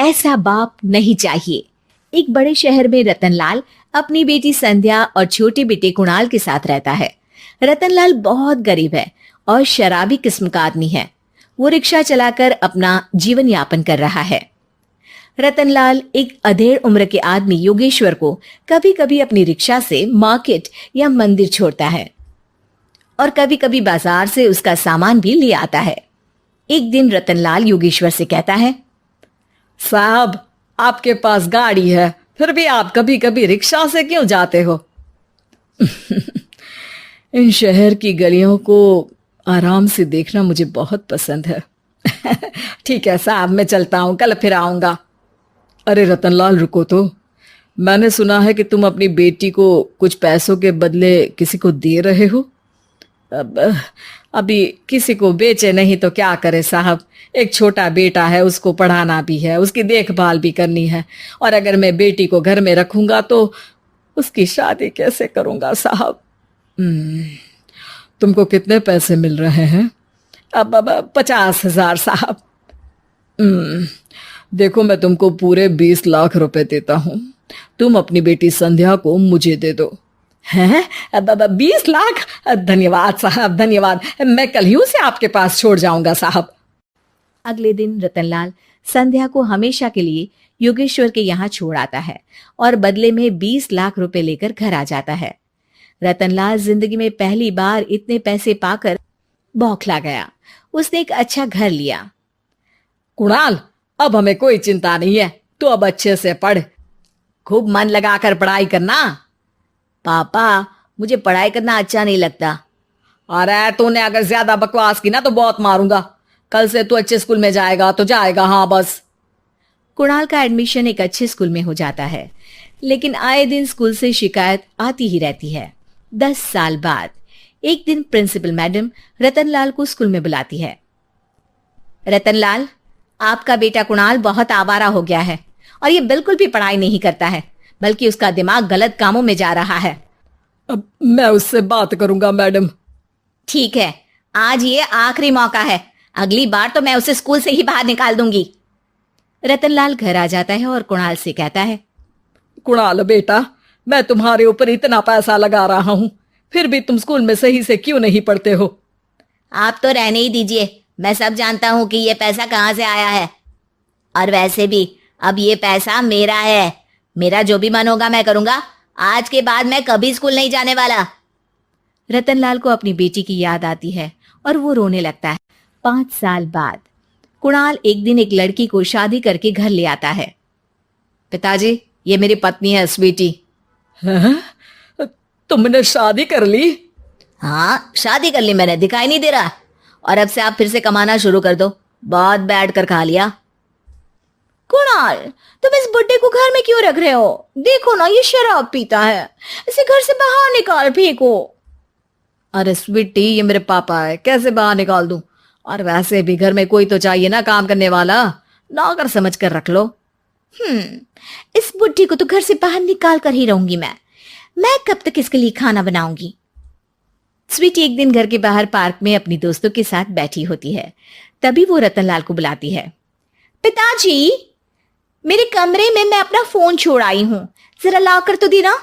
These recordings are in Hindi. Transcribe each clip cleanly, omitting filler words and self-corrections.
ऐसा बाप नहीं चाहिए। एक बड़े शहर में रतनलाल अपनी बेटी संध्या और छोटे बेटे कुणाल के साथ रहता है। रतनलाल बहुत गरीब है और शराबी किस्म का आदमी है। वो रिक्शा चलाकर अपना जीवन यापन कर रहा है। रतनलाल एक अधेड़ उम्र के आदमी योगेश्वर को कभी कभी अपनी रिक्शा से मार्केट या मंदिर छोड़ता है और कभी कभी बाजार से उसका सामान भी ले आता है। एक दिन रतनलाल योगेश्वर से कहता है, साहब, आपके पास गाड़ी है, फिर भी आप कभी कभी रिक्शा से क्यों जाते हो? इन शहर की गलियों को आराम से देखना मुझे बहुत पसंद है। ठीक है साहब, मैं चलता हूँ, कल फिर आऊंगा। अरे रतनलाल, रुको तो। मैंने सुना है कि तुम अपनी बेटी को कुछ पैसों के बदले किसी को दे रहे हो। अभी किसी को बेचे नहीं तो क्या करे साहब। एक छोटा बेटा है, उसको पढ़ाना भी है, उसकी देखभाल भी करनी है, और अगर मैं बेटी को घर में रखूंगा तो उसकी शादी कैसे करूंगा साहब। तुमको कितने पैसे मिल रहे हैं? अब 50,000 साहब। देखो, मैं तुमको पूरे 20 लाख रुपए देता हूं। तुम अपनी बेटी संध्या को मुझे दे दो। हैं? 20 लाख? धन्यवाद साहब, धन्यवाद। मैं कल ही उसे आपके पास छोड़ जाऊंगा साहब। अगले दिन रतनलाल संध्या को हमेशा के लिए योगेश्वर के यहाँ छोड़ आता है और बदले में 20 लाख रुपए लेकर घर आ जाता है। रतनलाल जिंदगी में पहली बार इतने पैसे पाकर बौखला गया। उसने एक अच्छा घर लिया। कुणाल, अब हमें कोई चिंता नहीं है, तू अब अच्छे से पढ़, खूब मन लगाकर पढ़ाई करना। पापा, मुझे पढ़ाई करना अच्छा नहीं लगता। अरे तूने अगर ज्यादा बकवास की ना तो बहुत मारूंगा। कल से तू अच्छे स्कूल में जाएगा तो जाएगा, हाँ बस। कुणाल का एडमिशन एक अच्छे स्कूल में हो जाता है, लेकिन आए दिन स्कूल से शिकायत आती ही रहती है। 10 साल बाद एक दिन प्रिंसिपल मैडम रतनलाल को स्कूल में बुलाती है। रतनलाल, आपका बेटा कुणाल बहुत आवारा हो गया है और ये बिल्कुल भी पढ़ाई नहीं करता है, बल्कि उसका दिमाग गलत कामों में जा रहा है। अब मैं उससे बात करूंगा मैडम। ठीक है, आज ये आखिरी मौका है, अगली बार तो मैं उसे स्कूल से ही बाहर निकाल दूंगी। रतनलाल घर आ जाता है और कुणाल से कहता है, कुणाल बेटा, मैं तुम्हारे ऊपर इतना पैसा लगा रहा हूं, फिर भी तुम स्कूल में सही से क्यों नहीं पढ़ते हो? आप तो रहने ही दीजिए, मैं सब जानता हूं कि ये पैसा कहां से आया है। और वैसे भी अब ये पैसा मेरा है, मेरा जो भी मन होगा मैं करूंगा। आज के बाद मैं कभी स्कूल नहीं जाने वाला। रतनलाल को अपनी बेटी की याद आती है और वो रोने लगता है। 5 साल बाद कुणाल एक दिन एक लड़की को शादी करके घर ले आता है। पिताजी, ये मेरी पत्नी है स्वीटी। तुमने शादी कर ली? हाँ, शादी कर ली मैंने, दिखाई नहीं दे रहा। और अब से आप फिर से कमाना शुरू कर दो, बहुत बैठ कर खा लिया। कुणाल, तुम इस बुड्ढे को घर में क्यों रख रहे हो? देखो ना, ये शराब पीता है, इसे घर से बाहर निकाल फेंको। अरे स्वीटी, ये मेरे पापा है, कैसे बाहर निकाल दूं? और वैसे भी घर में कोई तो चाहिए ना काम करने वाला, नौकर समझ कर रख लो। इस बुड्ढी को तो घर से बाहर निकाल कर ही रहूंगी मैं कब तक इसके लिए खाना बनाऊंगी। स्वीटी एक दिन घर के बाहर पार्क में अपनी दोस्तों के साथ बैठी होती है। तभी वो रतनलाल को बुलाती है। पिताजी, मेरे कमरे में मैं अपना फोन छोड़ आई हूं, जरा ला कर तो देना।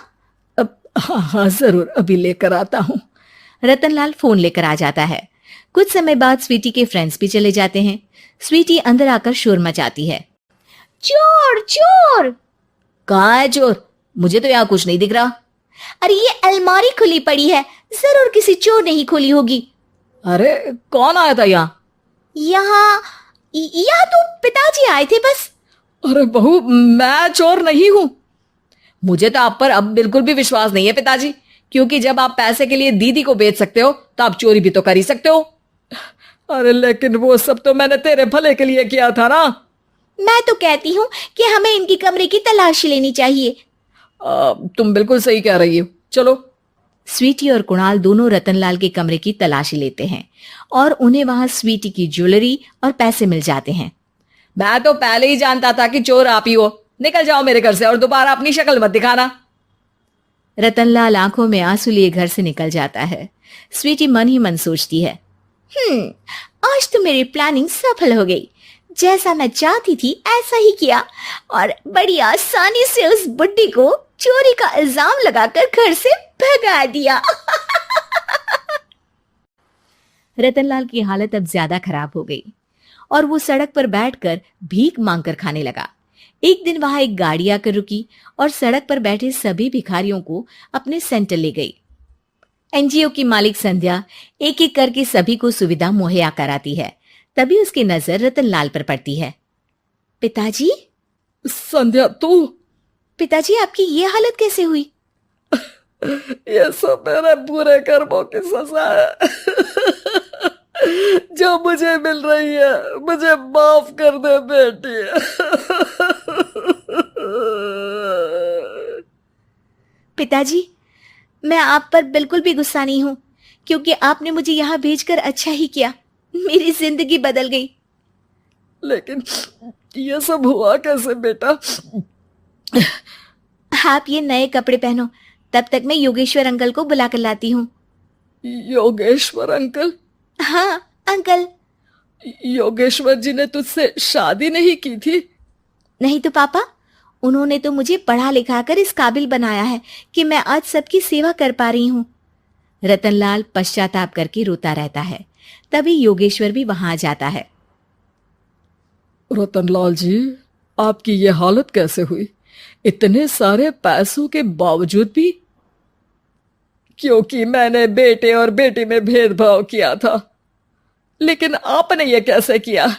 हाँ जरूर, अभी लेकर आता हूं। रतनलाल फोन लेकर आ जाता है। कुछ समय बाद स्वीटी के फ्रेंड्स भी चले जाते हैं। स्वीटी अंदर आकर शोर मचाती है। चोर चोर! कहाँ है चोर? मुझे तो यहाँ कुछ नहीं दिख रहा। अरे ये अलमारी खुली पड़ी है, जरूर किसी चोर ने ही खोली होगी। अरे कौन आया था यहाँ? यहाँ तो पिताजी आए थे बस। अरे बहू, मैं चोर नहीं हूं। मुझे तो आप पर अब बिल्कुल भी विश्वास नहीं है पिताजी, क्योंकि जब आप पैसे के लिए दीदी को बेच सकते हो तो आप चोरी भी तो कर ही सकते हो। अरे लेकिन वो सब तो मैंने तेरे भले के लिए किया था ना। मैं तो कहती हूँ कि हमें इनकी कमरे की तलाशी लेनी चाहिए। तुम बिल्कुल सही कह रही हो, चलो। स्वीटी और कुणाल दोनों रतनलाल के कमरे की तलाशी लेते हैं और उन्हें वहां स्वीटी की ज्वेलरी और पैसे मिल जाते हैं। मैं तो पहले ही जानता था कि चोर आप ही हो। निकल जाओ मेरे घर से और दोबारा अपनी शक्ल मत दिखाना। रतनलाल आंखों में आंसू लिए घर से निकल जाता है। स्वीटी मन ही मन सोचती है, आज तो मेरी प्लानिंग सफल हो गई। जैसा मैं चाहती थी ऐसा ही किया और बड़ी आसानी से उस बुड्ढी को चोरी का इल्जाम लगाकर घर से भगा दिया। रतनलाल की हालत अब ज्यादा खराब हो गई और वो सड़क पर बैठकर भीख मांगकर खाने लगा। एक दिन वहां एक गाड़ी आकर रुकी और सड़क पर बैठे सभी भिखारियों को अपने सेंटर ले गई। एनजीओ की मालिक संध्या एक एक करके सभी को सुविधा मुहैया कराती है। तभी उसकी नजर रतनलाल पर पड़ती है। पिताजी? संध्या तू? पिताजी, आपकी ये हालत कैसे हुई? ये सब मेरे बुरे कर्मों की सजा है जो मुझे मिल रही है। मुझे माफ कर दे बेटी। पिताजी, मैं आप पर बिल्कुल भी गुस्सा नहीं हूं, क्योंकि आपने मुझे यहां भेजकर अच्छा ही किया। मेरी जिंदगी बदल गई। लेकिन ये सब हुआ कैसे बेटा? आप ये नए कपड़े पहनो, तब तक मैं योगेश्वर अंकल को बुला कर लाती हूँ। योगेश्वर अंकल? हाँ अंकल। योगेश्वर जी ने तुझसे शादी नहीं की थी? नहीं तो पापा, उन्होंने तो मुझे पढ़ा लिखा कर इस काबिल बनाया है कि मैं आज सबकी सेवा कर पा रही हूँ। रतनलाल पश्चाताप करके रोता रहता है। तभी योगेश्वर भी वहां आ जाता है। रतनलाल जी, आपकी ये हालत कैसे हुई? इतने सारे पैसों के बावजूद भी? क्योंकि मैंने बेटे और बेटी में भेदभाव किया था। लेकिन आपने ये कैसे किया?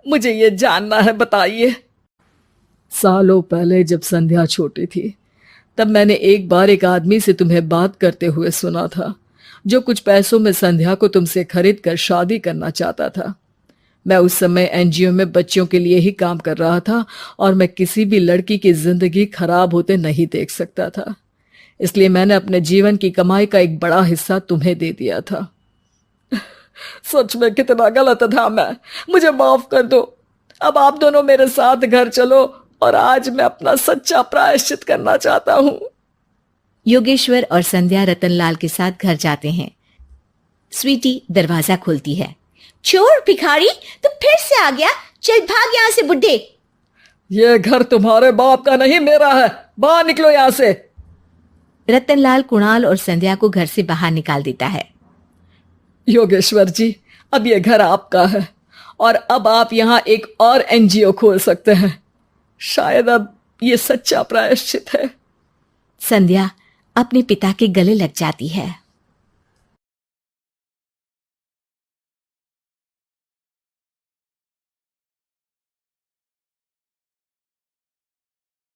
मुझे ये जानना है, बताइए। सालों पहले जब संध्या छोटी थी, तब मैंने एक बार एक आदमी से तुम्हें बात करते हुए सुना था, जो कुछ पैसों में संध्या को तुमसे खरीद कर शादी करना चाहता था। मैं उस समय एनजीओ में बच्चों के लिए ही काम कर रहा था और मैं किसी भी लड़की की जिंदगी खराब होते नहीं देख सकता था। इसलिए मैंने अपने जीवन की कमाई का एक बड़ा हिस्सा तुम्हें दे दिया था। सच में कितना गलत था मैं। मुझे माफ कर दो। अब आप दोनों मेरे साथ घर चलो और आज मैं अपना सच्चा प्रायश्चित करना चाहता हूं। योगेश्वर और संध्या रतनलाल के साथ घर जाते हैं। स्वीटी दरवाजा खोलती है। चोर भिखारी, तू फिर से आ गया? चल भाग यहाँ से बुड्ढे। ये घर तुम्हारे बाप का नहीं, मेरा है। बाहर निकलो यहाँ से। रतनलाल कुणाल और संध्या को घर से बाहर निकाल देता है। योगेश्वर जी, अब ये घर आपका है और अब आप यहाँ एक और एनजीओ खोल सकते हैं। शायद अब ये सच्चा प्रायश्चित है। संध्या अपने पिता के गले लग जाती है।